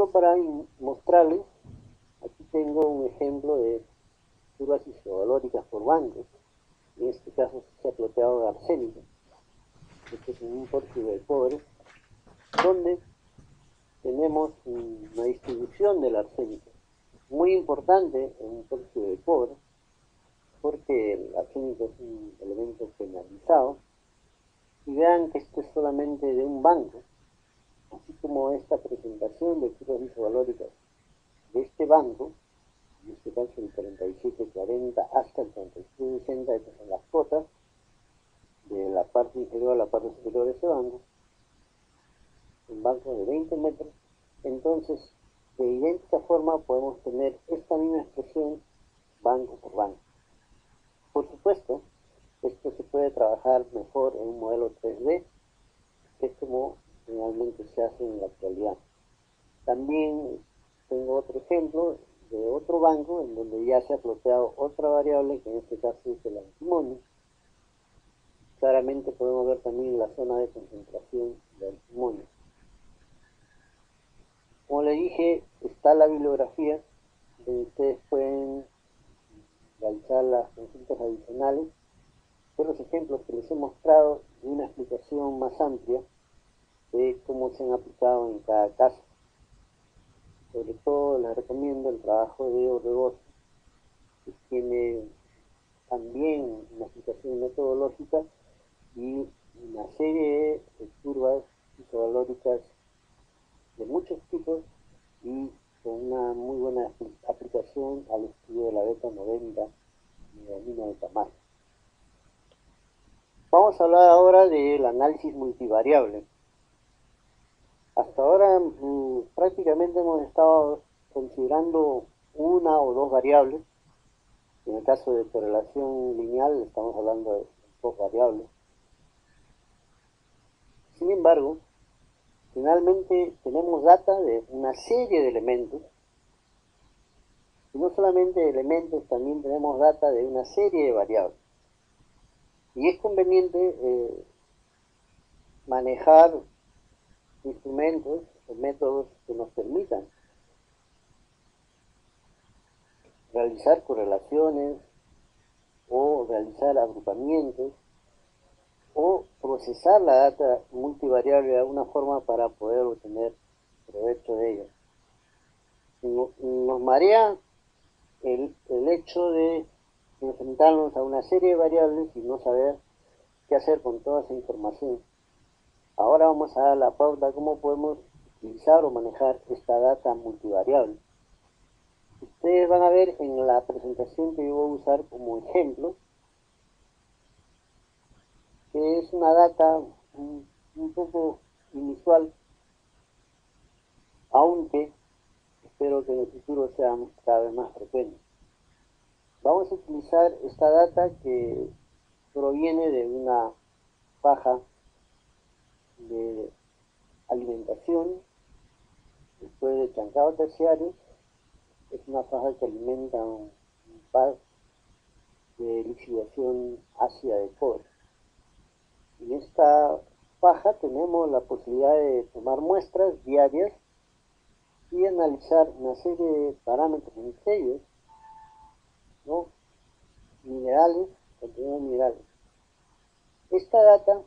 solo para mostrarles, aquí tengo un ejemplo de curvas isovalóricas por bancos. En este caso se ha ploteado de arsénico. Este es un porfio del cobre, donde tenemos una distribución del arsénico muy importante en un porfio de cobre, porque el arsénico es un elemento penalizado. Y vean que esto es solamente de un banco, así como esta presentación de curvas isovalóricas de este banco, en este caso el 3740 hasta el 3760, estas son las cotas de la parte inferior a la parte superior de ese banco, un banco de 20 metros. Entonces, de idéntica forma podemos tener esta misma expresión banco por banco. Por supuesto, esto se puede trabajar mejor en un modelo 3D, que es como generalmente se hace en la actualidad. También tengo otro ejemplo de otro banco en donde ya se ha ploteado otra variable, que en este caso es el antimonio. Claramente podemos ver también la zona de concentración de antimonio. Como les dije, está la bibliografía, donde ustedes pueden realizar las consultas adicionales de los ejemplos que les he mostrado y una explicación más amplia de cómo se han aplicado en cada caso. Sobre todo les recomiendo el trabajo de Orbegoso, que tiene también una explicación metodológica y una serie de curvas isovalóricas de muchos tipos y con una muy buena aplicación al estudio de la beta 90 melamina de Tamayo. Vamos a hablar ahora del análisis multivariable. Hasta ahora prácticamente hemos estado considerando una o dos variables. En el caso de correlación lineal estamos hablando de dos variables. Sin embargo, finalmente tenemos data de una serie de elementos, y no solamente de elementos, también tenemos data de una serie de variables. Y es conveniente manejar instrumentos o métodos que nos permitan realizar correlaciones o realizar agrupamientos o procesar la data multivariable de alguna forma para poder obtener provecho de ella. Nos marea el hecho de enfrentarnos a una serie de variables y no saber qué hacer con toda esa información. Ahora vamos a dar la pauta cómo podemos utilizar o manejar esta data multivariable. Ustedes van a ver en la presentación que yo voy a usar como ejemplo, que es una data un poco inusual, aunque espero que en el futuro sea cada vez más frecuente. Vamos a utilizar esta data que proviene de una faja de alimentación después de chancado terciario. Es una faja que alimenta un par de lixiviación ácida de cobre. En esta faja tenemos la posibilidad de tomar muestras diarias y analizar una serie de parámetros, entre ellos, ¿no?, minerales, contenido de minerales. Esta data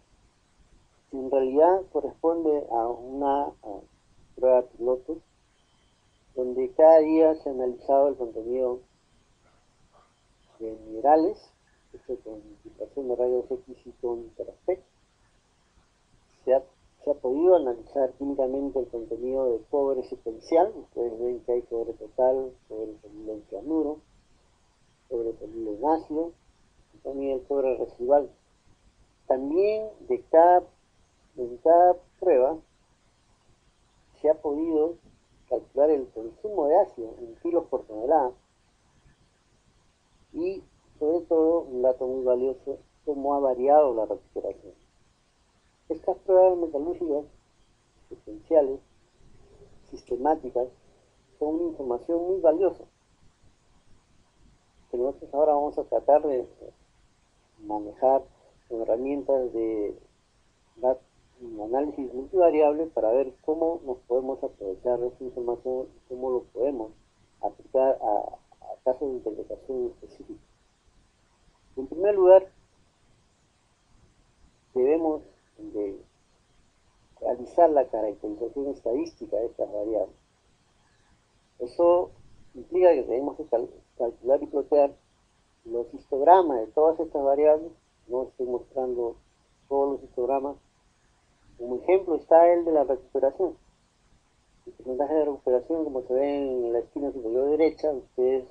en realidad corresponde a una prueba piloto, donde cada día se ha analizado el contenido de minerales, hecho con infiltración de rayos X y con Interaspect. Se ha podido analizar químicamente el contenido de cobre secuencial. Ustedes ven que hay cobre total, cobre soluble en cianuro, cobre soluble en ácido, y también el cobre residual. También en cada prueba se ha podido calcular el consumo de ácido en kilos por tonelada y, sobre todo, un dato muy valioso, cómo ha variado la recuperación. Estas pruebas metalúrgicas secuenciales, sistemáticas, son una información muy valiosa que nosotros ahora vamos a tratar de manejar con herramientas de un análisis multivariable para ver cómo nos podemos aprovechar de esta información y cómo lo podemos aplicar a casos de interpretación específicos. En primer lugar, debemos de realizar la caracterización estadística de estas variables. Eso implica que tenemos que calcular y plotear los histogramas de todas estas variables. No estoy mostrando todos los histogramas. Como ejemplo está el de la recuperación. El porcentaje de recuperación, como se ve en la esquina superior derecha, ustedes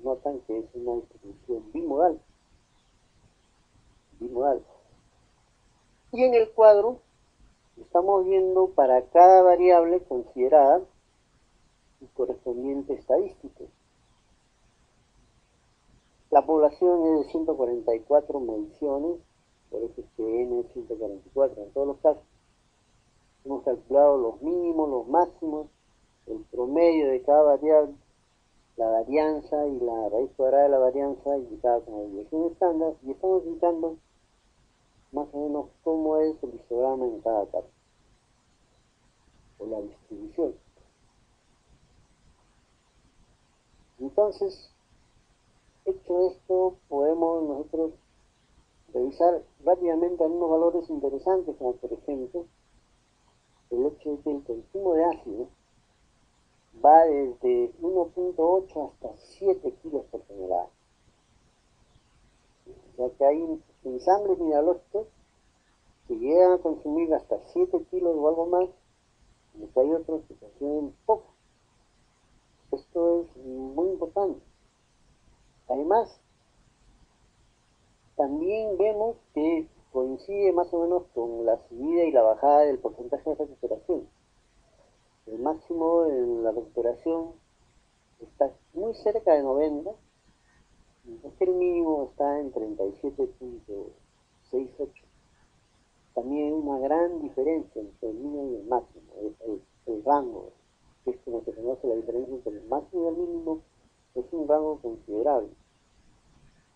notan que es una distribución bimodal. Y en el cuadro estamos viendo para cada variable considerada su correspondiente estadístico. La población es de 144 mediciones, por eso es que N es 144 en todos los casos. Hemos calculado los mínimos, los máximos, el promedio de cada variable, la varianza y la raíz cuadrada de la varianza indicada como desviación estándar, y estamos indicando más o menos cómo es el histograma en cada caso, o la distribución. Entonces, hecho esto, podemos nosotros revisar rápidamente algunos valores interesantes, como por ejemplo, el hecho de que el consumo de ácido va desde 1.8 hasta 7 kilos por tonelada. O sea que hay ensambles mineralógicos que llegan a consumir hasta 7 kilos o algo más, y que hay otros que consumen poco. Esto es muy importante. Además, también vemos que coincide más o menos con la subida y la bajada del porcentaje de recuperación. El máximo en la recuperación está muy cerca de 90, mientras que el mínimo está en 37.68. También hay una gran diferencia entre el mínimo y el máximo, el rango, que es como se conoce la diferencia entre el máximo y el mínimo, es un rango considerable.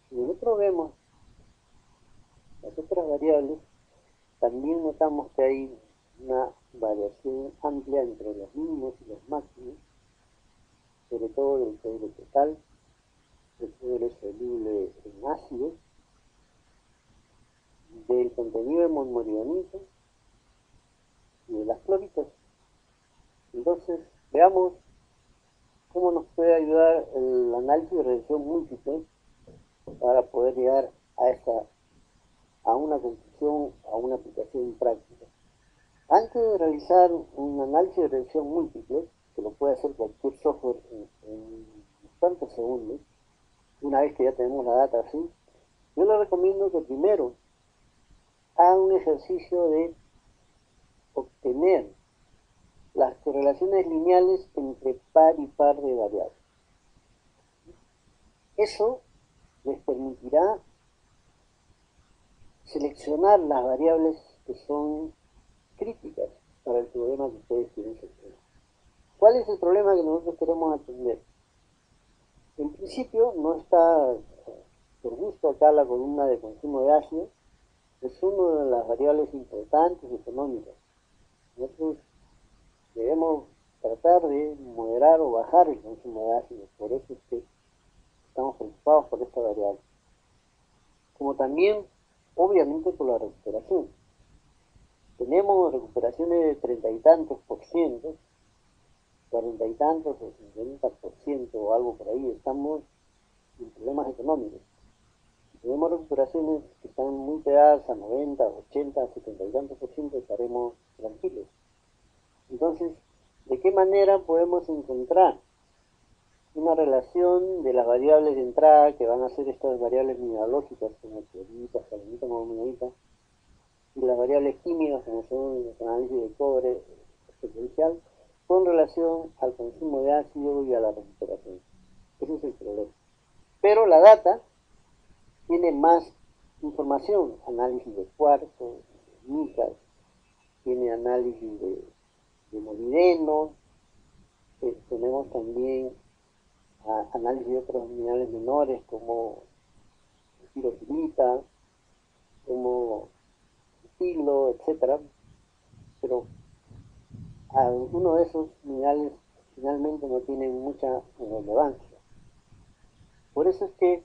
Si nosotros vemos las otras variables, también notamos que hay una variación amplia entre los mínimos y los máximos, sobre todo del cobre total, del cobre soluble en ácido, del contenido de monmorillonita y de las cloritas. Entonces, veamos cómo nos puede ayudar el análisis de regresión múltiple para poder llegar a una conclusión, a una aplicación práctica. Antes de realizar un análisis de regresión múltiple, que lo puede hacer cualquier software en tantos segundos, una vez que ya tenemos la data así, yo le recomiendo que primero haga un ejercicio de obtener las correlaciones lineales entre par y par de variables. Eso les permitirá seleccionar las variables que son críticas para el problema que ustedes quieren solucionar. ¿Cuál es el problema que nosotros queremos atender? En principio no está por gusto acá la columna de consumo de ácido, es una de las variables importantes económicas. Nosotros debemos tratar de moderar o bajar el consumo de ácido, por eso es que estamos preocupados por esta variable. Como también, obviamente, por la recuperación. Tenemos recuperaciones de 30 y tantos por ciento, 40 y tantos o 50% o algo por ahí, estamos en problemas económicos. Si tenemos recuperaciones que están muy pegadas a 90, 80, 70 y tantos por ciento, estaremos tranquilos. Entonces, ¿de qué manera podemos encontrar una relación de las variables de entrada, que van a ser estas variables mineralógicas como clorita, salinita, monmorillonita, y las variables químicas como son los análisis de cobre secuencial, con relación al consumo de ácido y a la recuperación? Ese es el problema. Pero la data tiene más información, análisis de cuarzo, de micas, tiene análisis de molibdeno, tenemos también análisis de otros minerales menores como pirofilita, como estilo, etcétera. pero algunos de esos minerales finalmente no tienen mucha relevancia. Por eso es que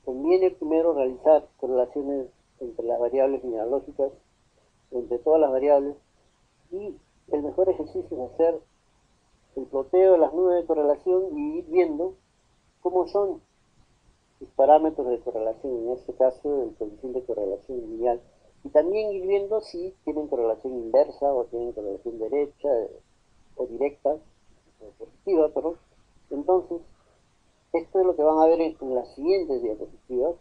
conviene primero realizar correlaciones entre las variables mineralógicas, entre todas las variables, y el mejor ejercicio es hacer el ploteo de las nubes de correlación y ir viendo cómo son sus parámetros de correlación, en este caso el coeficiente de correlación lineal, y también ir viendo si tienen correlación inversa o tienen correlación derecha o directa, o positiva, perdón. Entonces, esto es lo que van a ver en las siguientes diapositivas.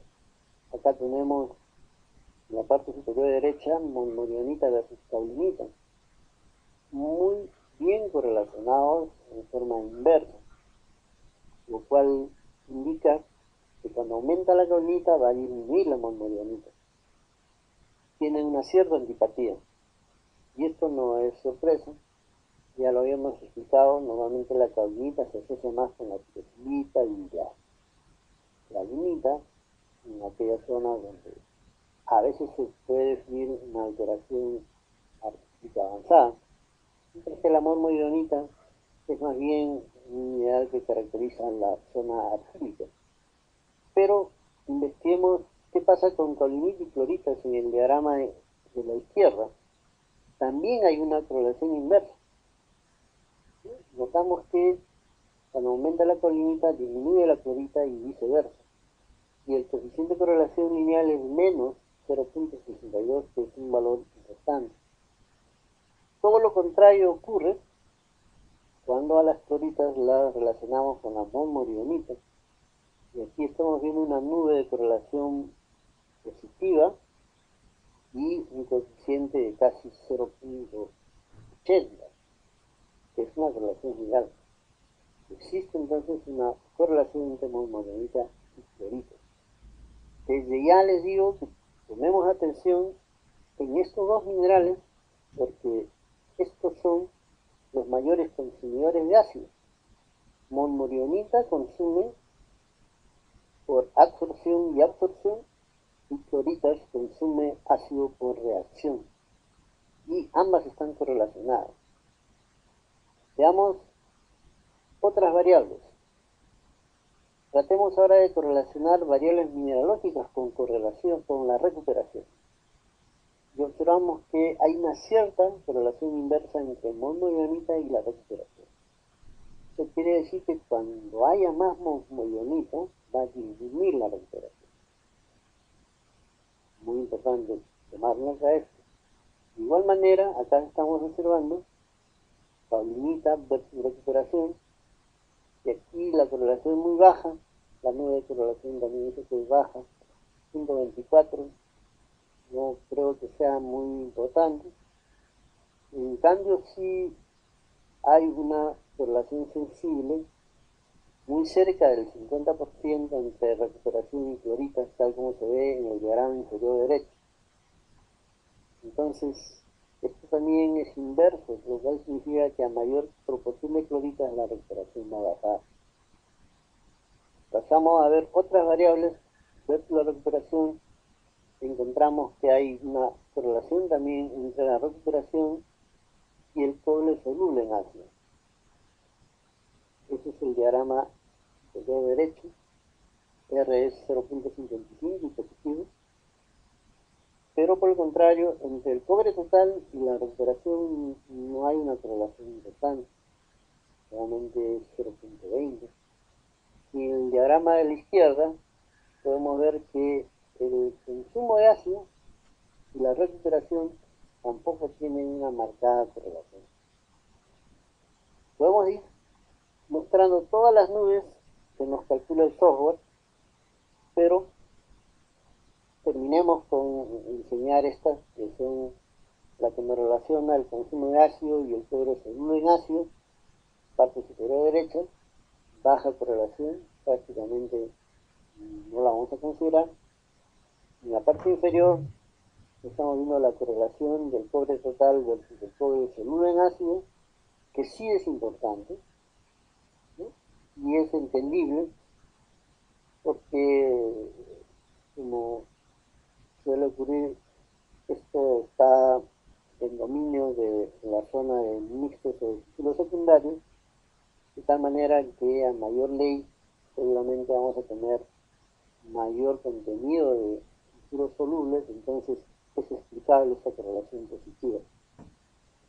Acá tenemos en la parte superior derecha monmorionita versus caulinita, muy bien correlacionados en forma inversa, lo cual indica que cuando aumenta la caulinita va a disminuir la monmorionita. Tienen una cierta antipatía, y esto no es sorpresa, ya lo habíamos explicado. Normalmente la caulinita se asocia más con la piroxilita y la lunita, en aquellas zonas donde a veces se puede definir una alteración artística avanzada, mientras que la monmorionita es más bien un mineral que caracteriza la zona arcílica. Pero investiguemos qué pasa con caulinita y cloritas en el diagrama de la izquierda. También hay una correlación inversa. Notamos que cuando aumenta la caulinita disminuye la clorita y viceversa. Y el coeficiente de correlación lineal es menos 0.62, que es un valor importante. Todo lo contrario ocurre cuando a las cloritas las relacionamos con la monmorionita. Y aquí estamos viendo una nube de correlación positiva y un coeficiente de casi 0.80, que es una correlación gigante. Existe entonces una correlación entre monmorionita y clorita. Desde ya les digo que tomemos atención en estos dos minerales, porque estos son los mayores consumidores de ácido. Monmorionita consume por absorción y absorción, y cloritas consume ácido por reacción, y ambas están correlacionadas. Veamos otras variables. Tratemos ahora de correlacionar variables mineralógicas con correlación con la recuperación. Y observamos que hay una cierta correlación inversa entre monmorionita y la recuperación. Eso quiere decir que cuando haya más monmorionita va a disminuir la recuperación. Muy importante tomar nota de esto. De igual manera, acá estamos observando caulinita versus recuperación, y aquí la correlación es muy baja, la nube de correlación también es baja, 1.24, no creo que sea muy importante. En cambio, sí hay una correlación sensible muy cerca del 50% entre recuperación y cloritas, tal como se ve en el diagrama inferior derecho. Entonces, esto también es inverso, lo cual significa que a mayor proporción de cloritas la recuperación va a bajar. Pasamos a ver otras variables versus la recuperación. Encontramos que hay una correlación también entre la recuperación y el cobre soluble en ácido. Ese es el diagrama inferior derecho. R es 0.55 y positivo. Pero por el contrario, entre el cobre total y la recuperación no hay una correlación importante, solamente es 0.20. Y en el diagrama de la izquierda podemos ver que el consumo de ácido y la recuperación tampoco tienen una marcada correlación. Podemos ir mostrando todas las nubes que nos calcula el software, pero terminemos con enseñar estas, que son la que nos relaciona el consumo de ácido y el cobre soluble en ácido, parte superior derecha, baja correlación, prácticamente no la vamos a considerar. En la parte inferior estamos viendo la correlación del cobre total versus el cobre soluble en ácido, que sí es importante, ¿no? Y es entendible porque, como suele ocurrir, esto está el dominio de la zona de mixtos o de títulos secundarios, de tal manera que a mayor ley seguramente vamos a tener mayor contenido de futuros solubles, entonces es explicable esta correlación positiva.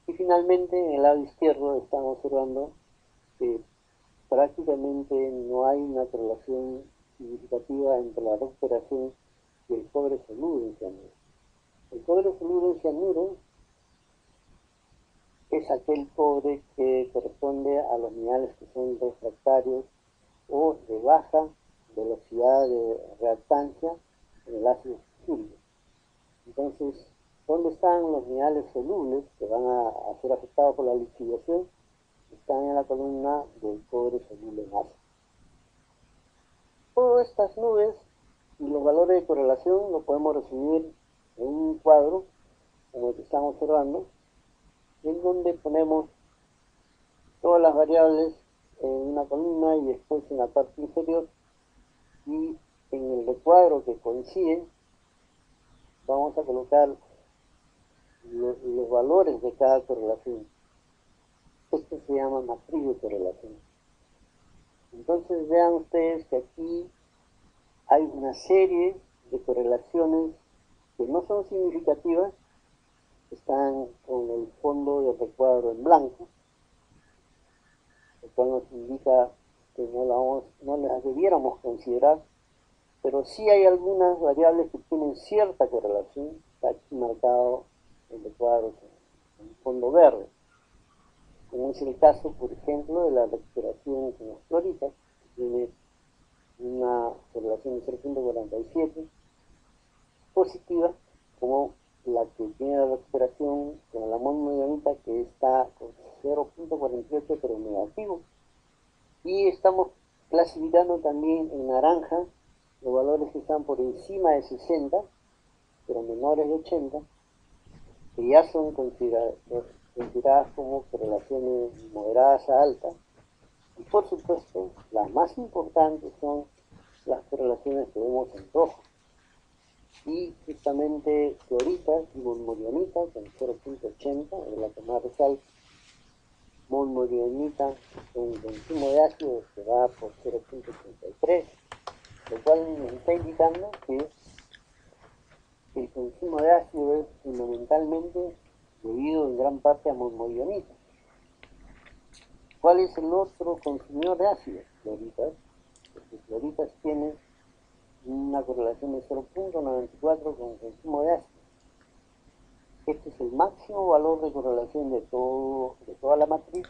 Y finalmente en el lado izquierdo estamos observando que prácticamente no hay una correlación significativa entre la recuperación y el cobre soluble en cianuro. El cobre soluble en cianuro es aquel cobre que corresponde a los minerales que son refractarios o de baja velocidad de reactancia en el ácido sulfúrico. Entonces, ¿dónde están los minerales solubles que van a ser afectados por la lixiviación? Están en la columna del cobre soluble en ácido. Todas estas nubes y los valores de correlación lo podemos recibir en un cuadro, como el que estamos observando, en donde ponemos todas las variables en una columna y después en la parte inferior, y en el recuadro que coinciden vamos a colocar los valores de cada correlación. Esto se llama matriz de correlación. Entonces vean ustedes que aquí hay una serie de correlaciones que no son significativas, están con el fondo del recuadro en blanco, lo cual nos indica que no las debiéramos considerar, pero sí hay algunas variables que tienen cierta correlación. Está aquí marcado el recuadro en el fondo verde, como es el caso, por ejemplo, de la recuperación con las cloritas, que tiene una correlación de 0.47 positiva, como la que tiene la recuperación con la monmodionita, que está con 0.48 pero negativo. Y estamos clasificando también en naranja los valores que están por encima de 60 pero menores de 80, que ya son consideradas como correlaciones moderadas a altas. Y por supuesto, las más importantes son las correlaciones que vemos en rojo. Y justamente cloritas y monmorionita con 0.80, es la que más resalta. Monmorionita con consumo de ácido que va por 0.83, lo cual nos está indicando que el consumo de ácido es fundamentalmente debido en gran parte a monmorionita. ¿Cuál es el otro consumidor de ácido? Cloritas. Porque cloritas tiene una correlación de 0.94 con consumo de ácido. Este es el máximo valor de correlación de toda la matriz.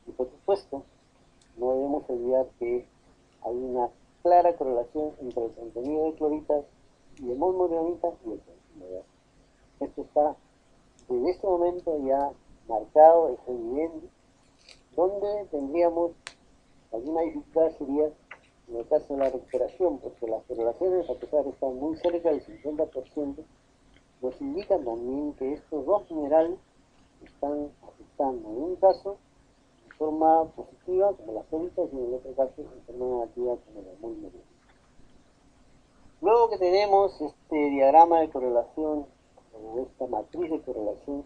Y por supuesto, no debemos olvidar que hay una clara correlación entre el contenido de cloritas y de monmorionita y el consumo de ácido. Esto está desde este momento ya marcado, es evidente. Donde tendríamos alguna dificultad sería en el caso de la recuperación, porque las correlaciones, a pesar de estar muy cerca del 50%, nos indican también que estos dos minerales están afectando en un caso de forma positiva, como las células, y en el otro caso de forma negativa, como la monmorionita. Luego que tenemos este diagrama de correlación, o esta matriz de correlación,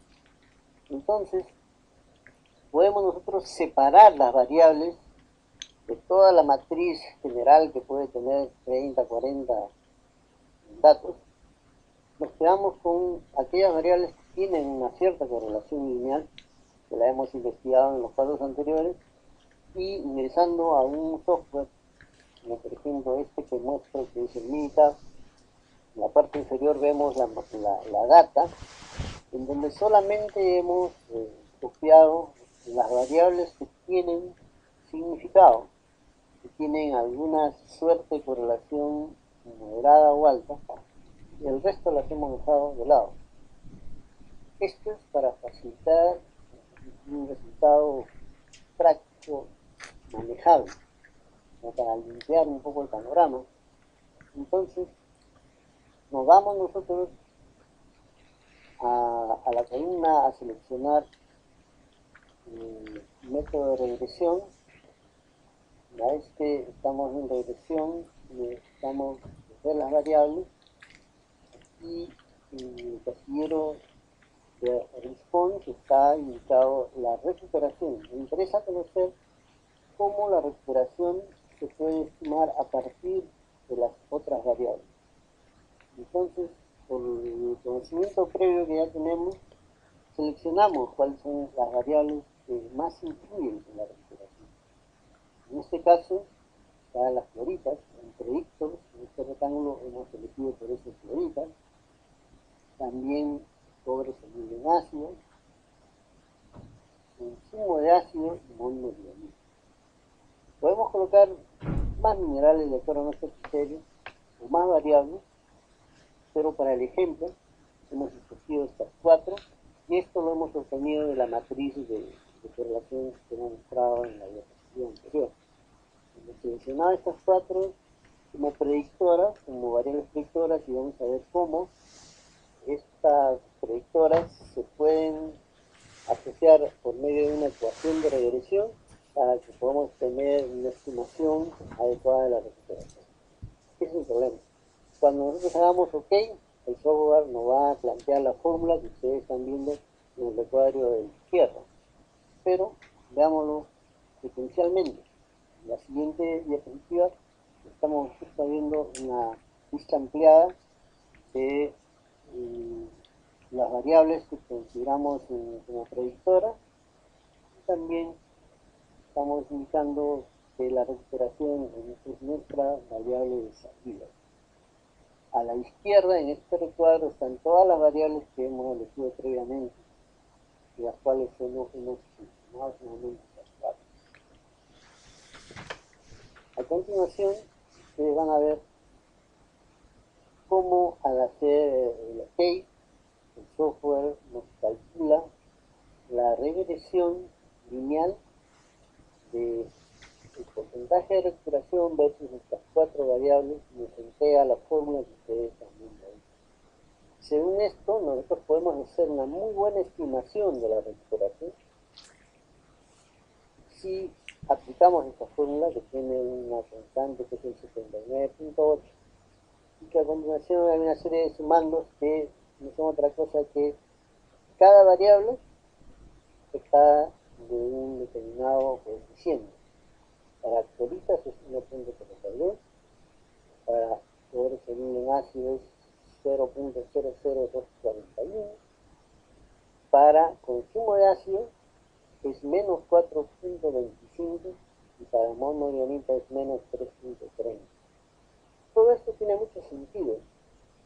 entonces podemos nosotros separar las variables de toda la matriz general que puede tener 30, 40 datos. Nos quedamos con aquellas variables que tienen una cierta correlación lineal, que la hemos investigado en los cuadros anteriores, y ingresando a un software, como por ejemplo este que muestro, que es el Minitab. En la parte inferior vemos la data, en donde solamente hemos copiado las variables que tienen significado, que tienen alguna suerte de correlación moderada o alta, y el resto las hemos dejado de lado. Esto es para facilitar un resultado práctico, manejable, o para limpiar un poco el panorama. Entonces, nos vamos nosotros a la columna a seleccionar el método de regresión. Una vez que estamos en regresión, necesitamos ver las variables y el casillero de response está indicado la recuperación. Me interesa conocer cómo la recuperación se puede estimar a partir de las otras variables. Entonces, por el conocimiento previo que ya tenemos, seleccionamos cuáles son las variables que más influyen en la recuperación. En este caso, están las floritas, en predictors, en este rectángulo hemos elegido por eso floritas, también cobre soluble en ácido, consumo de ácido y monogliamina. Podemos colocar más minerales de acuerdo a nuestro criterio, o más variables, pero para el ejemplo hemos escogido estas 4 y esto lo hemos obtenido de la matriz de correlación que hemos mostrado en la diapositiva anterior. Hemos seleccionado estas 4 como predictoras, como variables predictoras, y vamos a ver cómo estas predictoras se pueden asociar por medio de una ecuación de regresión para que podamos tener una estimación adecuada de la recuperación. ¿Qué es el problema? Cuando nosotros hagamos OK, el software nos va a plantear la fórmula que ustedes están viendo en el recuadro de la izquierda. Pero veámoslo secuencialmente. En la siguiente diapositiva estamos justo viendo una lista ampliada de las variables que consideramos como predictoras. También estamos indicando que la recuperación es nuestra variable de salida. A la izquierda, en este recuadro, están todas las variables que hemos elegido previamente, y las cuales hemos seleccionado nuevamente estas 4. A continuación, ustedes van a ver cómo al hacer el OK, el software nos calcula la regresión lineal del porcentaje de recuperación versus estas 4 variables y nos entrega la fórmula que ustedes están viendo ahí. Según esto, nosotros podemos hacer una muy buena estimación de la recuperación si aplicamos esta fórmula que tiene una constante que es el 79.8 y que a continuación hay una serie de sumandos que no son otra cosa que cada variable está de un determinado coeficiente. Para cloritas es 1.42, para cobre soluble en ácido es 0.00241, para consumo de ácido es menos 4.25 y para monogliamina es menos 3.30. Todo esto tiene mucho sentido.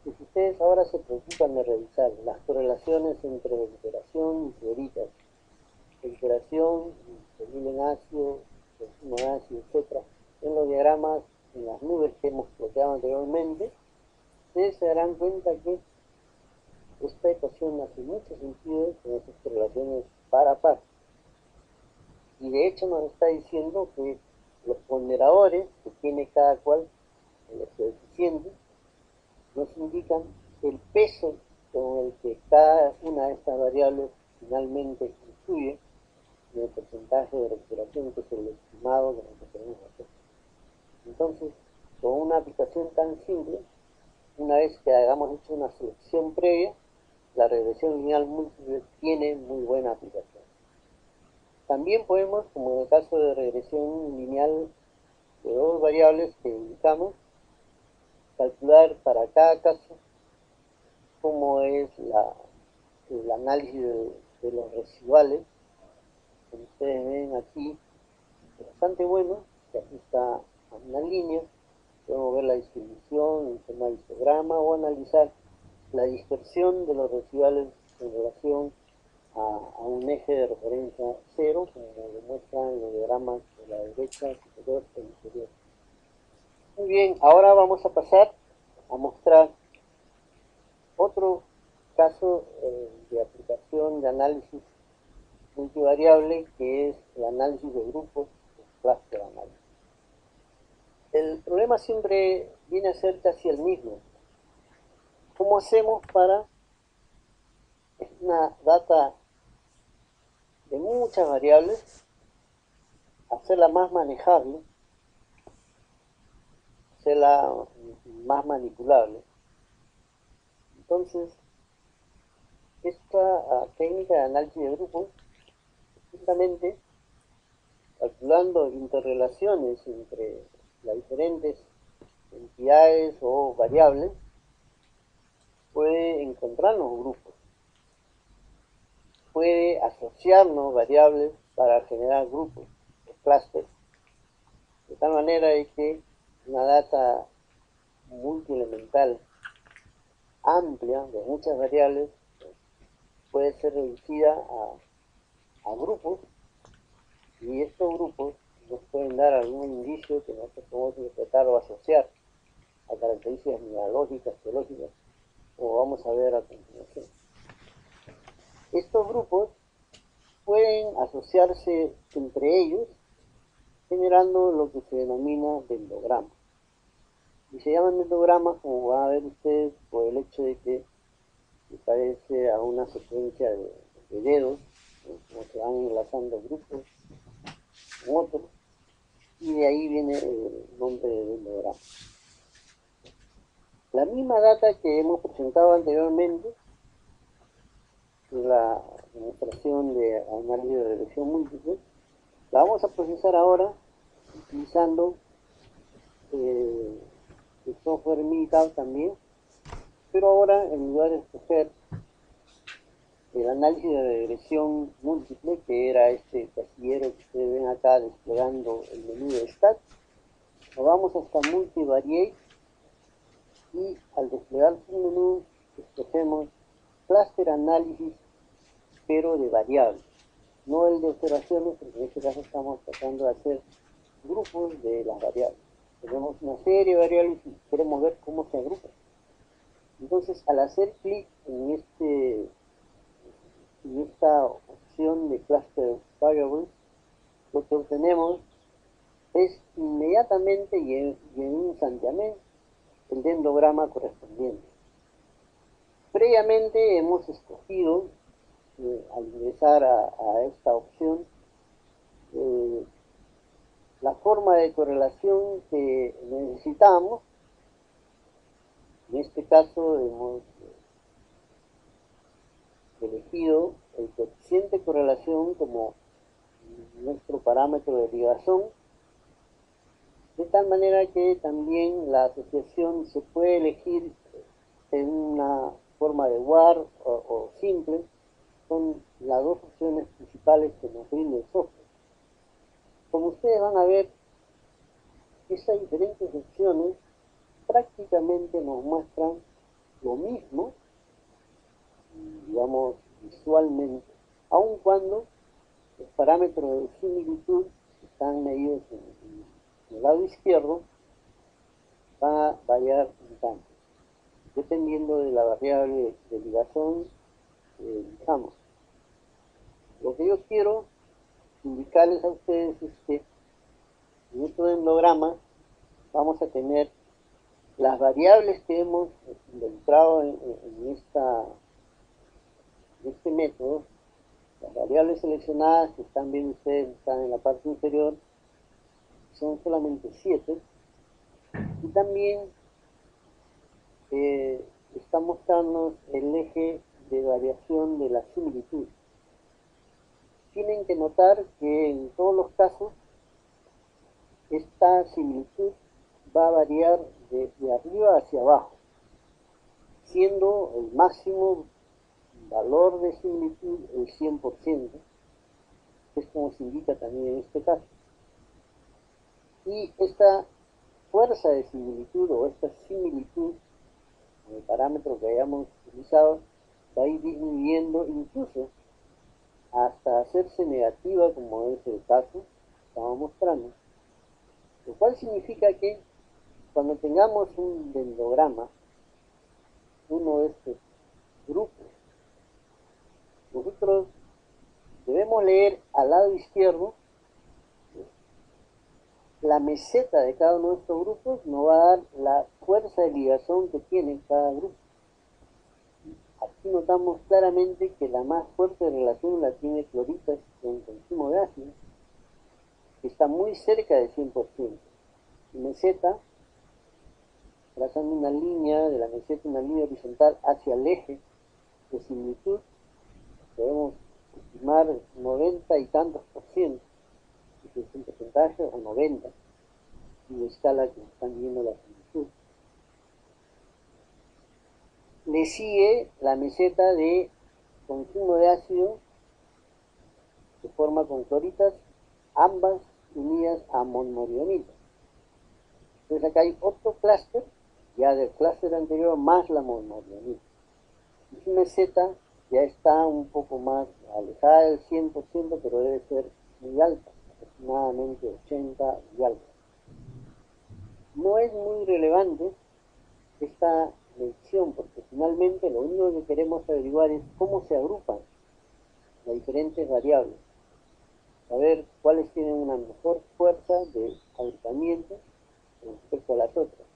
Y si ustedes ahora se preocupan de revisar las correlaciones entre recuperación y floritas, recuperación, soluble en ácido, consumo de ácido, etc., en los diagramas, en las nubes que hemos bloqueado anteriormente, ustedes se darán cuenta que esta ecuación hace mucho sentido con esas correlaciones par a par. Y de hecho nos está diciendo que los ponderadores que tiene cada cual, los coeficientes, nos indican el peso con el que cada una de estas variables finalmente influye en el porcentaje de recuperación, que es el estimado de lo que tenemos que hacer. Entonces, con una aplicación tan simple, una vez que hayamos hecho una selección previa, la regresión lineal múltiple tiene muy buena aplicación. También podemos, como en el caso de regresión lineal de 2 variables que indicamos, calcular para cada caso cómo es el análisis de los residuales. Como ustedes ven aquí, es bastante bueno, que aquí está una línea, podemos ver la distribución en forma de histograma o analizar la dispersión de los residuales en relación a un eje de referencia 0, como lo muestran los diagramas de la derecha superior e inferior. Muy bien, ahora vamos a pasar a mostrar otro caso de aplicación de análisis multivariable, que es el análisis de grupos o cluster análisis. El problema siempre viene a ser casi el mismo. ¿Cómo hacemos para una data de muchas variables hacerla más manejable, hacerla más manipulable? Entonces, Esta técnica de análisis de grupos, justamente calculando interrelaciones entre las diferentes entidades o variables, puede encontrarnos grupos, puede asociarnos variables para generar grupos o clústeres, de tal manera de que una data multielemental amplia de muchas variables puede ser reducida a grupos, y estos grupos nos pueden dar algún indicio que nosotros podemos interpretar o asociar a características mineralógicas, geológicas, como vamos a ver a continuación. Estos grupos pueden asociarse entre ellos generando lo que se denomina dendrogramas. Y se llaman dendrogramas, como van a ver ustedes, por el hecho de que se parece a una secuencia de dedos, como se van enlazando grupos con otros, y de ahí viene el nombre de dendrograma. La misma data que hemos presentado anteriormente, la demostración de análisis de regresión múltiple, la vamos a procesar ahora utilizando el software Minitab también, pero ahora en lugar de escoger el análisis de regresión múltiple, que era este casillero que ustedes ven acá desplegando el menú de Stat, nos vamos hasta Multivariate y al desplegar su menú escogemos Cluster Análisis, pero de variables, no el de observaciones, porque en este caso estamos tratando de hacer grupos de las variables. Tenemos una serie de variables y queremos ver cómo se agrupan. Entonces, al hacer clic en esta opción de Cluster Variables, lo que obtenemos es inmediatamente y en un instantáneamente el dendrograma correspondiente. Previamente hemos escogido, al ingresar a esta opción, la forma de correlación que necesitamos. En este caso hemos elegido el coeficiente de correlación como nuestro parámetro de ligazón, de tal manera que también la asociación se puede elegir en una forma de WAR o simple. Son las dos opciones principales que nos brinda el software. Como ustedes van a ver, esas diferentes opciones prácticamente nos muestran lo mismo, digamos, visualmente, aun cuando los parámetros de similitud que están medidos en el lado izquierdo van a variar un tanto, dependiendo de la variable de ligazón que elijamos. Lo que yo quiero indicarles a ustedes es que en este dendrograma vamos a tener las variables que hemos encontrado en este método. Las variables seleccionadas que están viendo ustedes, están en la parte inferior, son solamente 7. Y también está mostrando el eje de variación de la similitud. Tienen que notar que en todos los casos esta similitud va a variar de arriba hacia abajo, siendo el máximo valor de similitud el 100%, que es como se indica también en este caso. Y esta fuerza de similitud o esta similitud, el parámetro que hayamos utilizado, va a ir disminuyendo incluso hasta hacerse negativa, como es el caso que estamos mostrando, lo cual significa que cuando tengamos un dendrograma, uno de estos grupos, nosotros debemos leer al lado izquierdo la meseta de cada uno de estos grupos, nos va a dar la fuerza de ligazón que tiene cada grupo. Aquí notamos claramente que la más fuerte relación la tiene cloritas con consumo de ácido, que está muy cerca del 100%. Y meseta, trazando una línea de la meseta, una línea horizontal hacia el eje de similitud, podemos estimar 90 y tantos por ciento, si es un porcentaje, o 90, en la escala que están viendo la similitud. Le sigue la meseta de consumo de ácido que forma con cloritas, ambas unidas a monmorionita. Entonces acá hay otro clúster, ya del clúster anterior más la monmorionita. Y su meseta ya está un poco más alejada del 100%, pero debe ser muy alta, aproximadamente 80 y algo. No es muy relevante esta medición, porque finalmente lo único que queremos averiguar es cómo se agrupan las diferentes variables, saber cuáles tienen una mejor fuerza de agrupamiento respecto a las otras.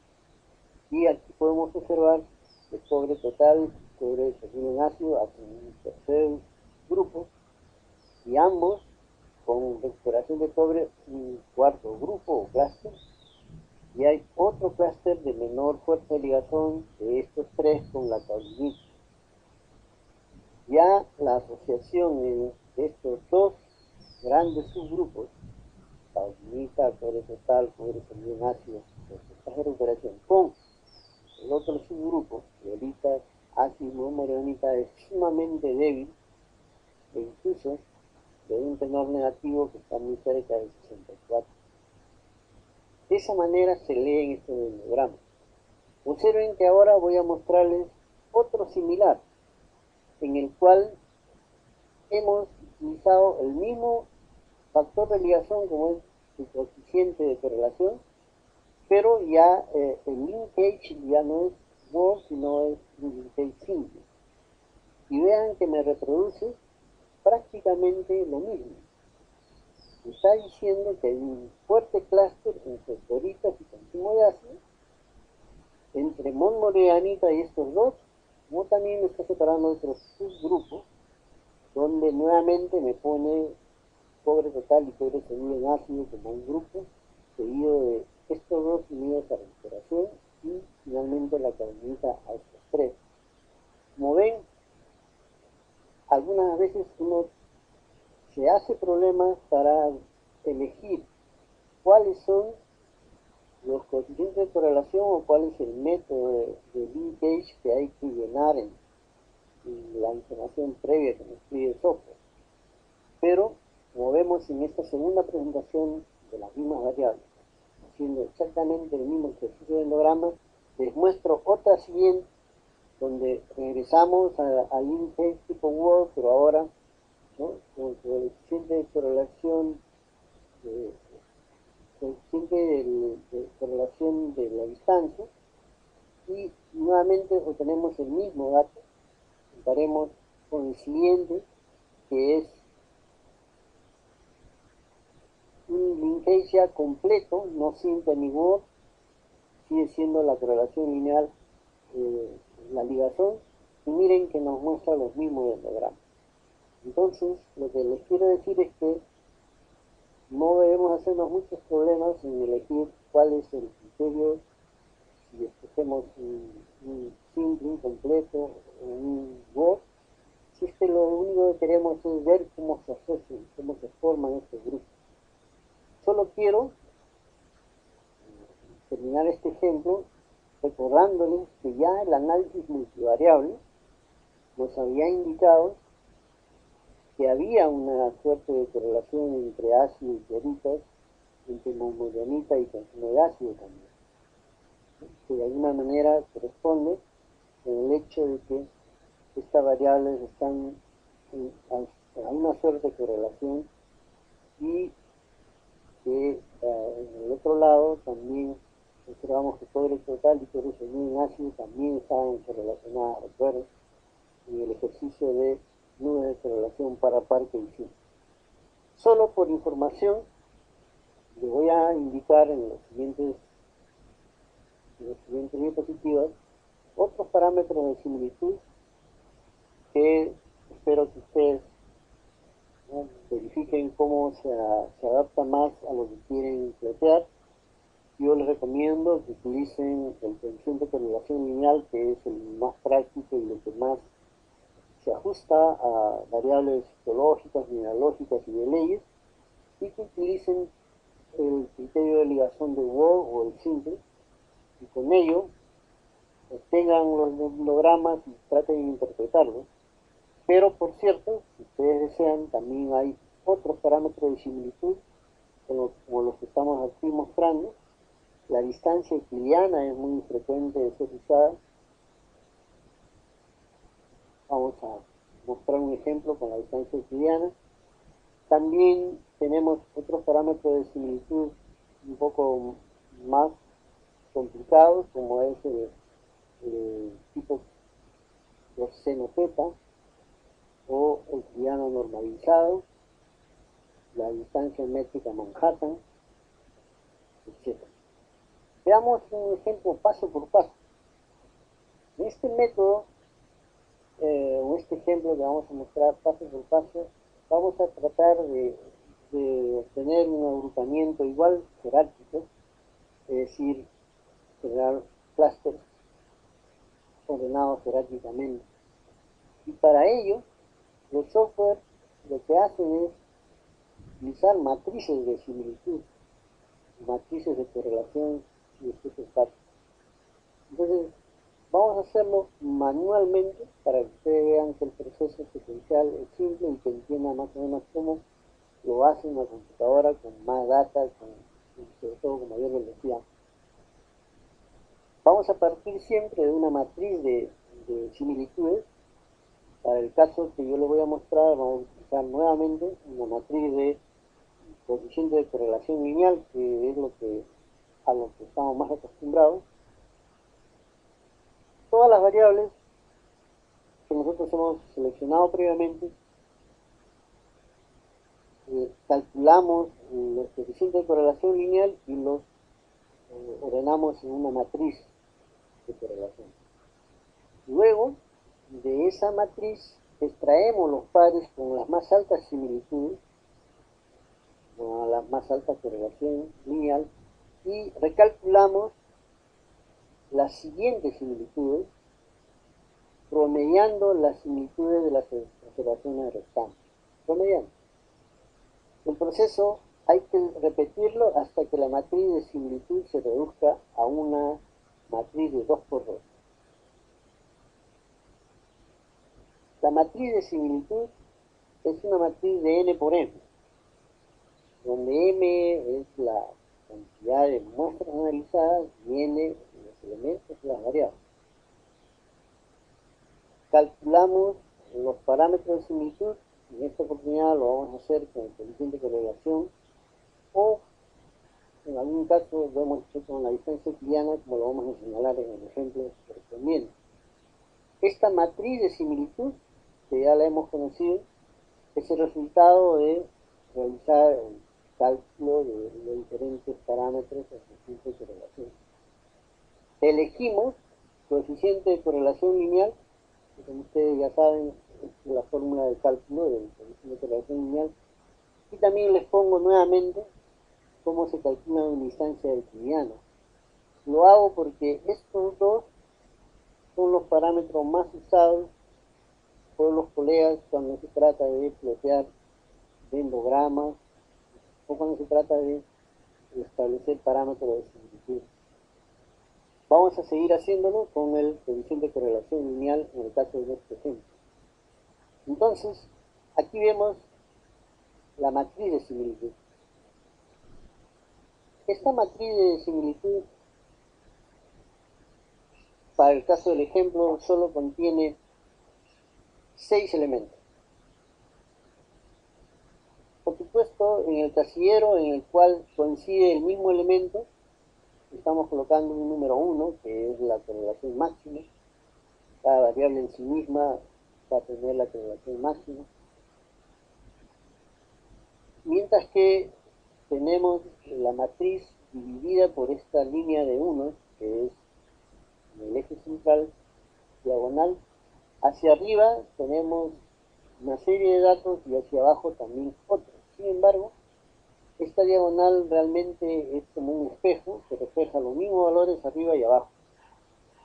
Y aquí podemos observar el cobre total, cobre soluble en ácido, hacen un tercer grupo, y ambos con recuperación de cobre un cuarto grupo o clúster, y hay otro clúster de menor fuerza de ligación de estos tres con la caolinita. Ya la asociación de estos dos grandes subgrupos, caolinita, cobre total, cobre soluble en ácido, porcentaje de recuperación, con el otro subgrupo, fluoritas, ácido, monmorionita, es sumamente débil e incluso de un tenor negativo que está muy cerca del 64. De esa manera se lee en este diagrama. Observen que ahora voy a mostrarles otro similar, en el cual hemos utilizado el mismo factor de ligación como es el coeficiente de correlación, pero ya el linkage ya no es Word, sino es un linkage simple. Y vean que me reproduce prácticamente lo mismo. Me está diciendo que hay un fuerte clúster entre cloritas y consumo de ácido, entre monmorionita y estos dos, como también me está separando otros subgrupos, donde nuevamente me pone cobre total y cobre soluble en ácido como un grupo, seguido de estos dos unidos a recuperación y finalmente la cadenita a estos tres. Como ven, algunas veces uno se hace problemas para elegir cuáles son los coeficientes de correlación o cuál es el método de linkage que hay que llenar en la información previa que nos pide el software. Pero, como vemos en esta segunda presentación de las mismas variables, haciendo exactamente el mismo ejercicio de endograma, les muestro otra siguiente, donde regresamos a linkage tipo Word, pero ahora, ¿no?, con coeficiente de correlación de correlación de la distancia, y nuevamente obtenemos el mismo dato. Comparemos con el siguiente, que es un linkage ya completo, no simple ni Word, sigue siendo la correlación lineal, la ligación, y miren que nos muestra los mismos endogramas. Entonces, lo que les quiero decir es que no debemos hacernos muchos problemas en elegir cuál es el criterio, si escogemos un simple, un completo, un Word, si es que lo único que queremos es ver cómo se asocian, cómo se forman estos grupos. Solo quiero terminar este ejemplo recordándoles que ya el análisis multivariable nos había indicado que había una suerte de correlación entre ácido y cloritas, entre monmorionita y consumo de ácido también, que de alguna manera corresponde con el hecho de que estas variables están a una suerte de correlación, y que en el otro lado también observamos que cobre total y cobre soluble en ácido también estaban correlacionadas, recuerden, en el ejercicio de nubes de correlación par a par que hicimos. Solo por información, les voy a indicar en las siguientes diapositivas otros parámetros de similitud que espero que ustedes, ¿no?, verifiquen cómo se adapta más a lo que quieren plantear. Yo les recomiendo que utilicen el coeficiente de correlación lineal, que es el más práctico y lo que más se ajusta a variables geológicas, mineralógicas y de leyes, y que utilicen el criterio de ligación de Waugh o el simple, y con ello obtengan los logramas y traten de interpretarlos. Pero, por cierto, si ustedes desean, también hay otros parámetros de similitud, como los que estamos aquí mostrando. La distancia euclidiana es muy frecuente de ser usada. Vamos a mostrar un ejemplo con la distancia euclidiana. También tenemos otros parámetros de similitud un poco más complicados, como es el tipo coseno teta o euclidiano normalizado, la distancia métrica Manhattan, etc. Veamos un ejemplo paso por paso. En este método, o este ejemplo que vamos a mostrar paso por paso, vamos a tratar de obtener un agrupamiento igual jerárquico, es decir, generar clústeres ordenados jerárquicamente. Y para ello, los software lo que hacen es utilizar matrices de similitud, matrices de correlación y efectos estáticos. Entonces, vamos a hacerlo manualmente para que ustedes vean que el proceso secuencial es simple y que entiendan más o menos cómo lo hace una computadora con más data, y sobre todo con mayor velocidad. Vamos a partir siempre de una matriz de similitudes. Para el caso que yo les voy a mostrar, vamos a utilizar nuevamente una matriz de coeficiente de correlación lineal, que es a lo que estamos más acostumbrados. Todas las variables que nosotros hemos seleccionado previamente, calculamos los coeficientes de correlación lineal y los ordenamos en una matriz de correlación. Luego, de esa matriz, extraemos los pares con las más altas similitudes, con la más alta correlación lineal, y recalculamos las siguientes similitudes, promediando las similitudes de las observaciones restantes. Promediando. El proceso hay que repetirlo hasta que la matriz de similitud se reduzca a una matriz de 2 por 2. La matriz de similitud es una matriz de n por m, donde m es la cantidad de muestras analizadas y n los elementos de las variables. Calculamos los parámetros de similitud. En esta oportunidad lo vamos a hacer con el coeficiente de correlación, o en algún caso lo hemos hecho con la distancia euclidiana, como lo vamos a señalar en el ejemplo correspondiente. Esta matriz de similitud, que ya la hemos conocido, es el resultado de realizar el cálculo de los diferentes parámetros de coeficiente de correlación. Elegimos coeficiente de correlación lineal, que como ustedes ya saben es la fórmula de cálculo del coeficiente de correlación lineal, y también les pongo nuevamente cómo se calcula una distancia euclidiana. Lo hago porque estos dos son los parámetros más usados por los colegas cuando se trata de plotear dendogramas o cuando se trata de establecer parámetros de similitud. Vamos a seguir haciéndolo con el coeficiente de correlación lineal en el caso de este ejemplo. Entonces, aquí vemos la matriz de similitud. Esta matriz de similitud, para el caso del ejemplo, solo contiene 6 elementos. Por supuesto, en el casillero en el cual coincide el mismo elemento, estamos colocando un número 1, que es la correlación máxima. Cada variable en sí misma va a tener la correlación máxima. Mientras que tenemos la matriz dividida por esta línea de 1, que es en el eje central diagonal. Hacia arriba tenemos una serie de datos y hacia abajo también otros. Sin embargo, esta diagonal realmente es como un espejo que refleja los mismos valores arriba y abajo.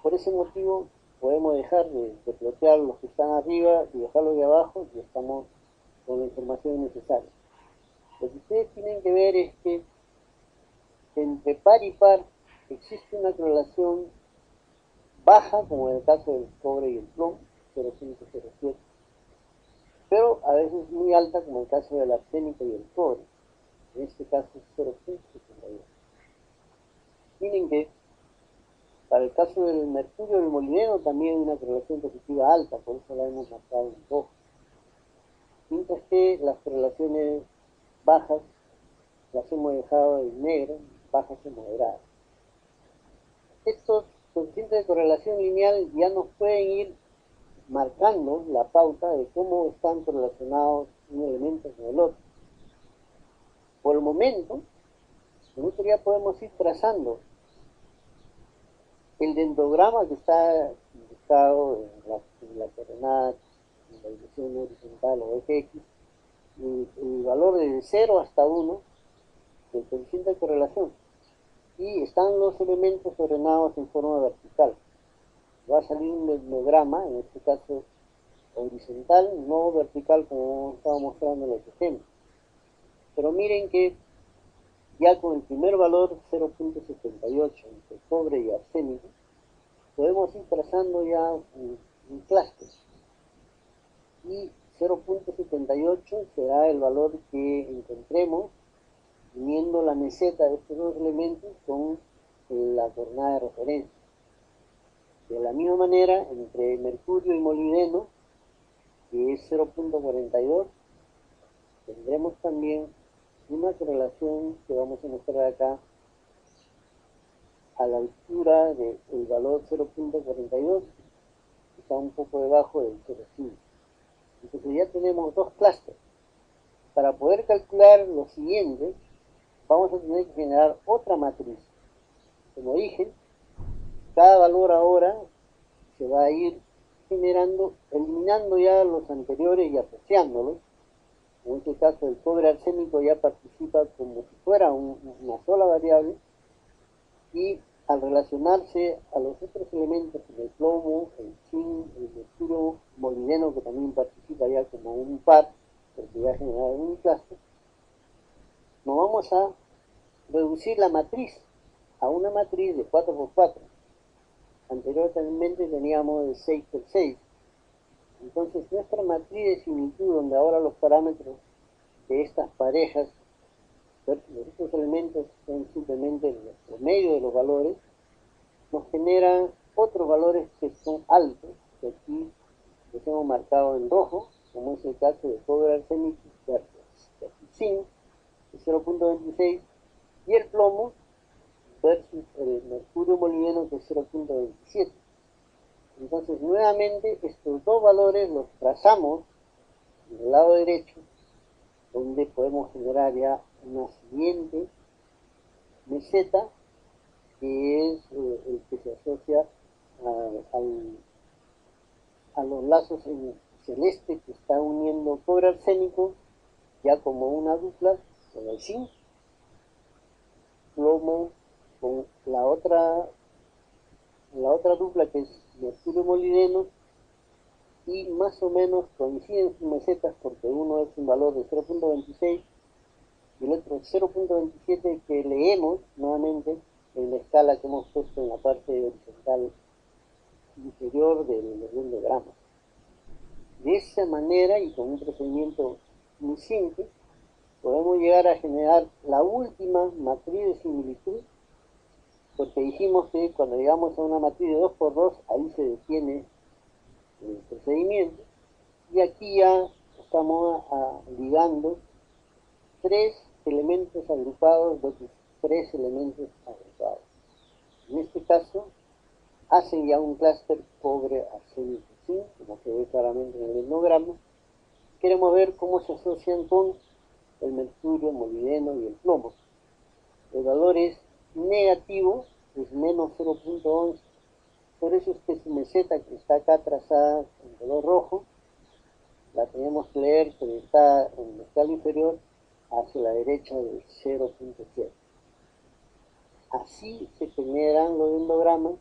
Por ese motivo, podemos dejar de plotear los que están arriba y dejarlos de abajo y estamos con la información necesaria. Lo que ustedes tienen que ver es que entre par y par existe una correlación baja, como en el caso del cobre y el plomo, 0.07, pero a veces muy alta, como en el caso del arsénico y el cobre, en este caso es 0.71. Miren que para el caso del mercurio y el molibdeno también hay una correlación positiva alta, por eso la hemos marcado en rojo. Mientras que las correlaciones bajas las hemos dejado en negro, bajas y moderadas. Estos coeficientes de correlación lineal ya nos pueden ir marcando la pauta de cómo están correlacionados un elemento con el otro. Por el momento, nosotros ya podemos ir trazando el dendrograma que está indicado en la coordenada, en la dirección horizontal o eje X, el valor de 0 hasta 1 del coeficiente de correlación. Y están los elementos ordenados en forma vertical. Va a salir un dendrograma, en este caso horizontal, no vertical como estaba mostrando en los ejemplos. Pero miren que ya con el primer valor 0.78 entre cobre y arsénico, podemos ir trazando ya un clúster. Y 0.78 será el valor que encontremos uniendo la meseta de estos dos elementos con la coordenada de referencia. De la misma manera, entre mercurio y molibdeno, que es 0.42, tendremos también una correlación que vamos a mostrar acá a la altura del valor 0.42, que está un poco debajo del 0.5. Entonces ya tenemos dos clústeres. Para poder calcular lo siguiente, vamos a tener que generar otra matriz. Como dije, cada valor ahora se va a ir generando, eliminando ya los anteriores y asociándolos. En este caso el cobre arsénico ya participa como si fuera una sola variable, y al relacionarse a los otros elementos como el plomo, el zinc, el mercurio molibdeno, que también participa ya como un par, porque ya ha generado un clúster, nos vamos a reducir la matriz a una matriz de 4×4. Anteriormente teníamos de 6×6. Entonces nuestra matriz de similitud, donde ahora los parámetros de estas parejas, los otros elementos son simplemente el promedio de los valores, nos genera otros valores que son altos, que aquí los hemos marcado en rojo, como es el caso de cobre arsénico versus zinc, de 0.26, y el plomo versus el mercurio molibdeno, que es 0.27. Entonces, nuevamente, estos dos valores los trazamos en el lado derecho, donde podemos generar ya una siguiente meseta, que es el que se asocia a los lazos en celeste que está uniendo cobre arsénico, ya como una dupla con el zinc, plomo con la otra dupla que es mercurio molibdeno, y más o menos coinciden sus mesetas porque uno es un valor de 0.26 y el otro 0.27 que leemos nuevamente en la escala que hemos puesto en la parte horizontal inferior del dendrograma. De esa manera y con un procedimiento muy simple podemos llegar a generar la última matriz de similitud, porque dijimos que cuando llegamos a una matriz de 2×2 ahí se detiene el procedimiento, y aquí ya estamos ligando tres elementos agrupados versus tres elementos agrupados. En este caso hacen ya un clúster cobre arsénico zinc, como se ve claramente en el hemograma. Queremos ver cómo se asocian con el mercurio, molibdeno y el plomo. El valor es negativo, es menos 0.11. Por eso es que su meseta, que está acá trazada en color rojo, la tenemos que leer, pero está en la escala inferior hacia la derecha del 0.7. Así se generan los endogramas,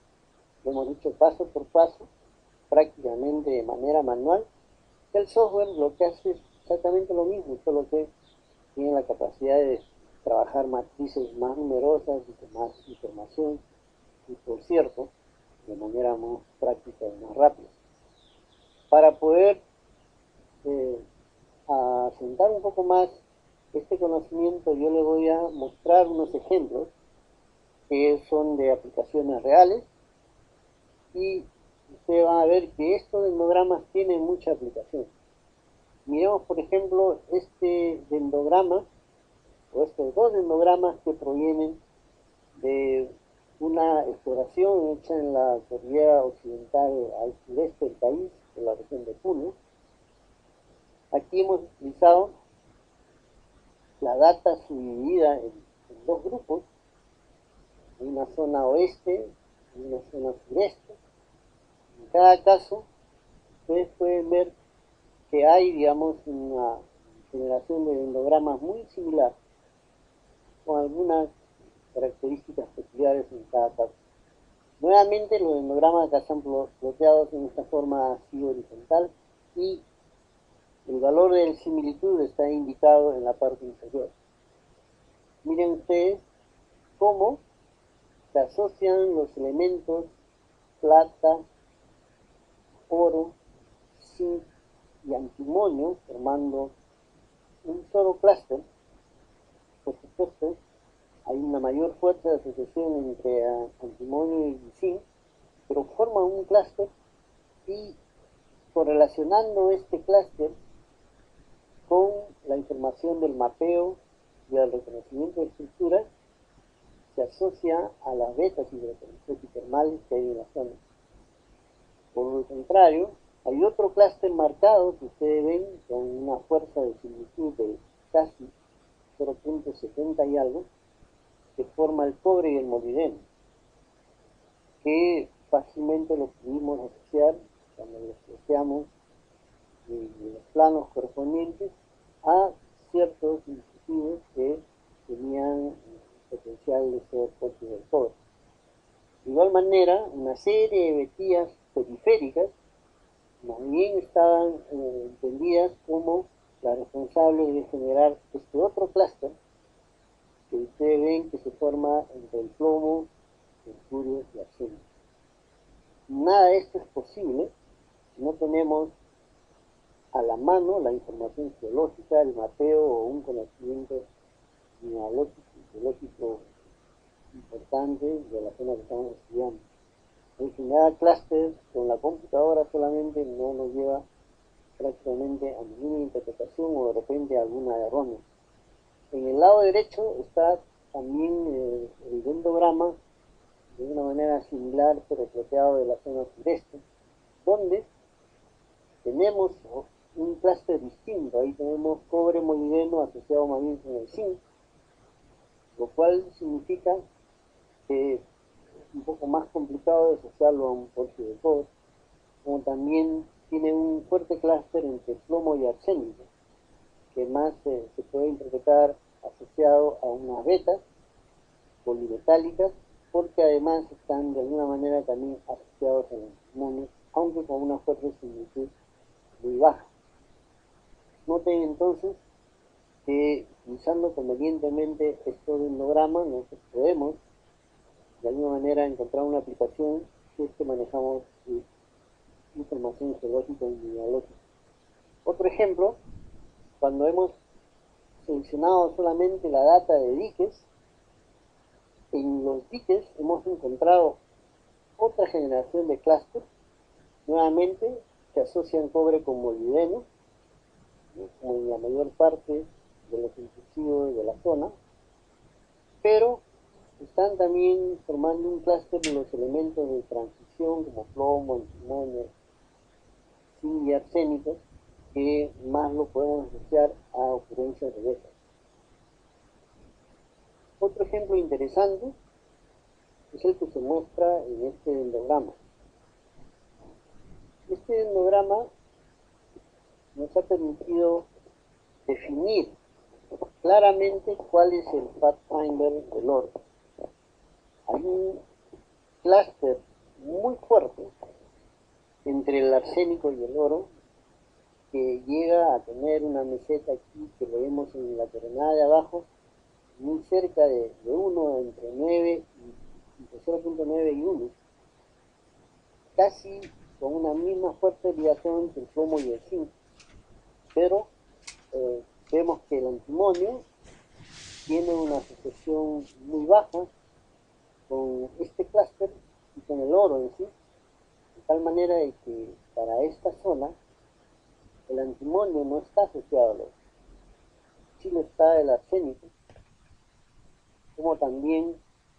lo hemos dicho paso por paso, prácticamente de manera manual. El software lo que hace es exactamente lo mismo, solo que tiene la capacidad de trabajar matrices más numerosas y con más información, y por cierto, de manera más práctica y más rápida. Para poder asentar un poco más este conocimiento, yo le voy a mostrar unos ejemplos que son de aplicaciones reales, y ustedes van a ver que estos dendrogramas tienen mucha aplicación. Miremos, por ejemplo, este dendrograma, o estos dos dendrogramas que provienen de una exploración hecha en la cordillera occidental al sureste del país, en la región de Puno. Aquí hemos utilizado la data subdividida en dos grupos, una zona oeste y una zona sureste. En cada caso, ustedes pueden ver que hay, digamos, una generación de dendrogramas muy similar, con algunas características peculiares en cada caso. Nuevamente, los dendrogramas acá están ploteados en esta forma así horizontal, y el valor de similitud está indicado en la parte inferior. Miren ustedes cómo se asocian los elementos plata, oro, zinc y antimonio, formando un solo clúster. Por supuesto, hay una mayor fuerza de asociación entre antimonio y zinc, pero forman un clúster, y correlacionando este clúster con la información del mapeo y el reconocimiento de estructuras, se asocia a las vetas hidrotermales que hay en la zona. Por el contrario, hay otro clúster marcado que ustedes ven con una fuerza de similitud de casi 0.70 y algo, que forma el cobre y el molibdeno, que fácilmente lo pudimos asociar cuando lo asociamos en los planos correspondientes a ciertos dispositivos que tenían potencial de ser fósiles del cobre. De igual manera, una serie de vetías periféricas más bien estaban entendidas como las responsables de generar este otro clúster que ustedes ven que se forma entre el plomo, mercurio y arsénico. Nada de esto es posible si no tenemos a la mano la información geológica, el mapeo o un conocimiento mineralógico importante de la zona que estamos estudiando. El generar clúster con la computadora solamente no nos lleva prácticamente a ninguna interpretación, o de repente a alguna errónea. En el lado derecho está también el dendrograma de una manera similar, pero ploteado de la zona sureste, donde tenemos un clúster distinto. Ahí tenemos cobre molibdeno asociado más bien con el zinc, lo cual significa que es un poco más complicado de asociarlo a un fósil de cobre, como también tiene un fuerte clúster entre plomo y arsénico, que más se puede interpretar asociado a unas vetas polimetálicas, porque además están de alguna manera también asociados a los antimonio, aunque con una fuerza de similitud muy baja. Noten entonces que utilizando convenientemente estos dendrogramas nosotros podemos de alguna manera encontrar una aplicación si es que manejamos información geológica y mineralógica. Otro ejemplo, cuando hemos seleccionado solamente la data de diques, en los diques hemos encontrado otra generación de clústeres, nuevamente se asocian cobre con molibdeno, como en la mayor parte de los intrusivos de la zona, pero están también formando un clúster de los elementos de transición como plomo, antimonio, zinc y arsénico, que más lo podemos asociar a ocurrencias de vetas. Otro ejemplo interesante es el que se muestra en este dendrograma. Este dendrograma nos ha permitido definir claramente cuál es el pathfinder del oro. Hay un clúster muy fuerte entre el arsénico y el oro, que llega a tener una meseta aquí que lo vemos en la coordenada de abajo, muy cerca de 1, entre 9 y entre 0.9 y 1, casi con una misma fuerte ligación entre el plomo y el zinc. Pero vemos que el antimonio tiene una asociación muy baja con este clúster y con el oro en sí, de tal manera de que para esta zona el antimonio no está asociado al oro. Sí lo está el arsénico, como también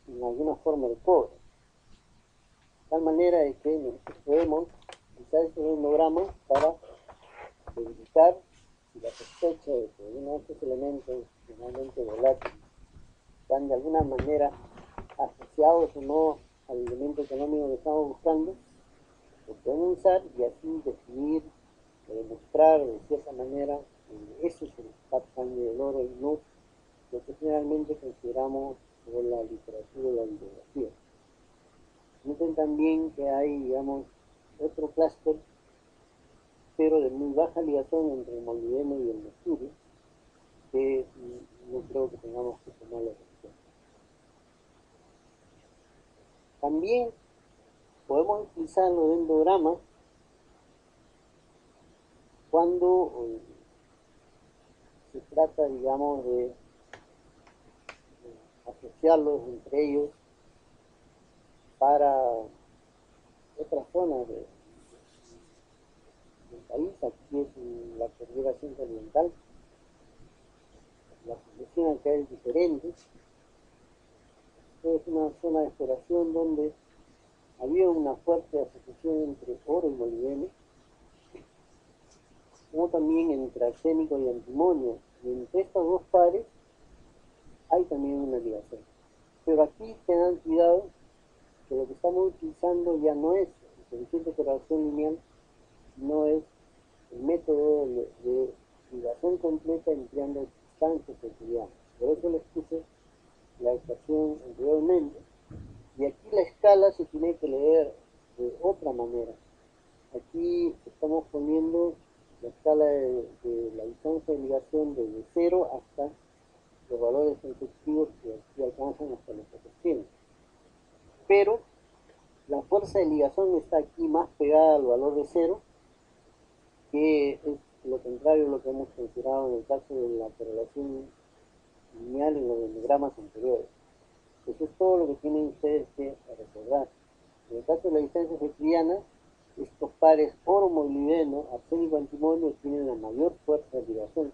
en alguna forma el cobre. De tal manera de que nosotros podemos utilizar este endograma para verificar si la sospecha de que uno de estos elementos finalmente volátiles están de alguna manera asociados o no al elemento económico que estamos buscando, lo podemos usar y así definir o demostrar de cierta manera que ese es el patrón del oro y no lo que generalmente consideramos por la literatura o la bibliografía. Noten también que hay, digamos, otro clúster, pero de muy baja ligación entre el molibdeno y el mercurio, que no creo que tengamos que tomarlo en cuenta. También podemos utilizar los endogramas cuando se trata, digamos, de asociarlos entre ellos para otras zonas del país. Aquí es en la cordillera centro-oriental. La situación acá es diferente. Esta es una zona de exploración donde había una fuerte asociación entre oro y molibdeno, como también entre arsénico y antimonio. Y entre estos dos pares hay también una ligación. Pero aquí tengan cuidado que lo que estamos utilizando ya no es el coeficiente de correlación lineal, sino es el método de ligación completa empleando distancias euclidianas. Por eso les puse la ecuación anteriormente. Y aquí la escala se tiene que leer de otra manera. Aquí estamos poniendo la escala de la distancia de ligación desde 0 hasta los valores efectivos que aquí alcanzan hasta los 700. Pero la fuerza de ligación está aquí más pegada al valor de 0, que es lo contrario a lo que hemos considerado en el caso de la correlación lineal en los endogramas anteriores. Eso es todo lo que tienen ustedes que recordar. En el caso de la distancia euclidiana, estos pares oro-molibdeno, arsénico-antimonio tienen la mayor fuerza de ligación.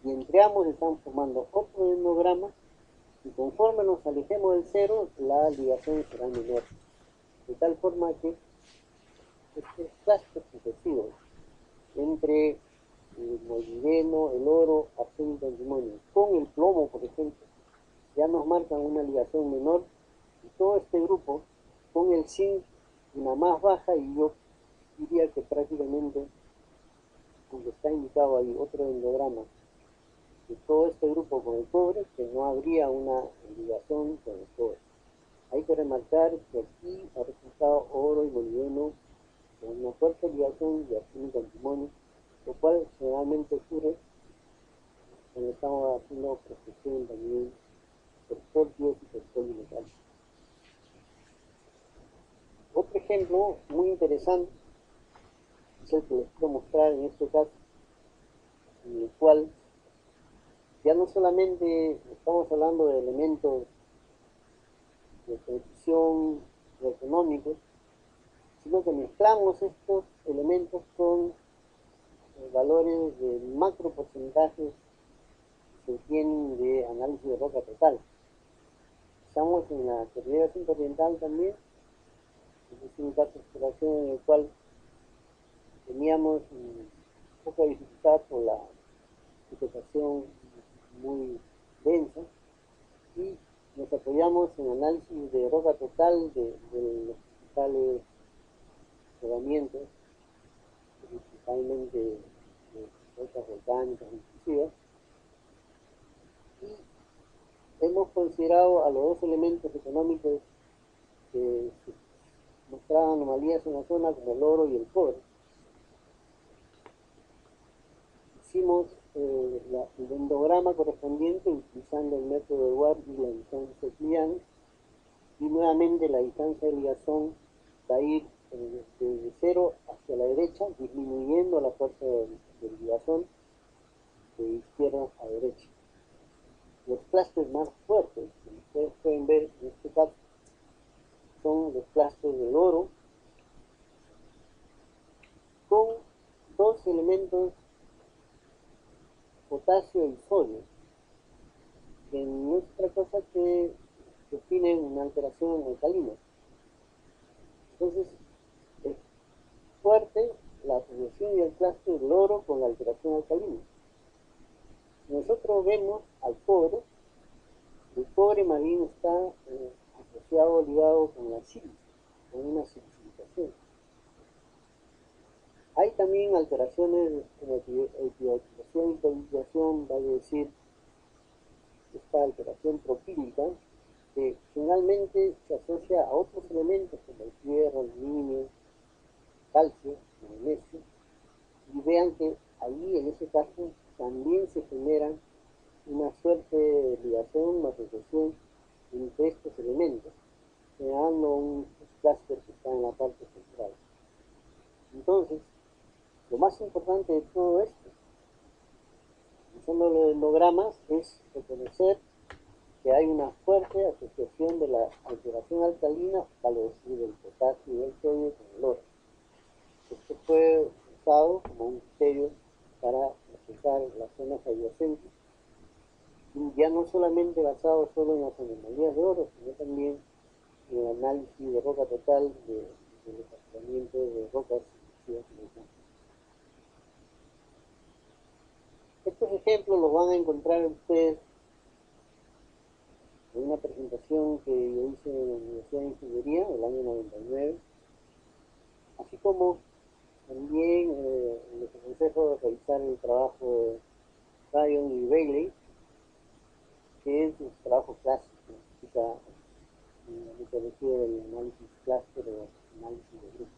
Y entre ambos están formando otro endograma y conforme nos alejemos del cero, la ligación será menor. De tal forma que estos clústeres sucesivos entre el molibdeno, el oro, arsénico, antimonio, con el plomo, por ejemplo, ya nos marcan una ligación menor, y todo este grupo con el zinc una más baja, y yo diría que prácticamente, como está indicado ahí otro endograma, de todo este grupo con el cobre, que no habría una ligación con el cobre. Hay que remarcar que aquí ha resultado oro y molibdeno con una fuerte ligación de arsénico antimonio, lo cual generalmente ocurre cuando estamos haciendo prospección también por polvios y por polimetálicos. Otro ejemplo muy interesante es el que les quiero mostrar en este caso, en el cual ya no solamente estamos hablando de elementos de precisión económicos, sino que mezclamos estos elementos con valores de macro porcentajes que se tienen de análisis de roca total. Estamos en la cordillera centro-oriental también, es un caso de exploración en el cual teníamos un poco de dificultad por la vegetación muy densa, y nos apoyamos en análisis de roca total de los principales rodamientos, principalmente de rocas volcánicas intrusivas, y hemos considerado a los dos elementos económicos que mostraban anomalías en la zona como el oro y el cobre. Hicimos el dendrograma correspondiente utilizando el método de Ward y la distancia euclidiana, y nuevamente la distancia de ligazón va a ir desde cero hacia la derecha, disminuyendo la fuerza del ligazón de izquierda a derecha. Los clústeres más fuertes, como ustedes pueden ver en este caso, son los clústeres del oro, con dos elementos, potasio y sodio, que no es otra cosa que definen una alteración alcalina. Entonces, es fuerte la asociación del clúster del oro con la alteración alcalina. Nosotros vemos al cobre, el cobre más bien está asociado, ligado con la sílice, con una silicificación. Hay también alteraciones como etiodización y etiodización, vale decir, esta alteración propílica, que finalmente se asocia a otros elementos como el hierro, aluminio, calcio, magnesio, y vean que ahí en ese caso también se genera una suerte de ligación, una asociación entre estos elementos, generando un clúster que está en la parte central. Entonces, lo más importante de todo esto, usando los dendrogramas, es reconocer que hay una fuerte asociación de la alteración alcalina, vale decir, del potasio y del sodio con el oro. Esto fue usado como un criterio para clasificar las zonas adyacentes, y ya no solamente basado solo en las anomalías de oro, sino también en el análisis de roca total de los asentamientos de rocas silíceas. Estos ejemplos los van a encontrar ustedes en una presentación que yo hice en la Universidad de Ingeniería el año 99, así como también les aconsejo revisar el trabajo de Ryan y Bailey, que es un trabajo clásico, en la metodología del análisis clúster o análisis de grupo.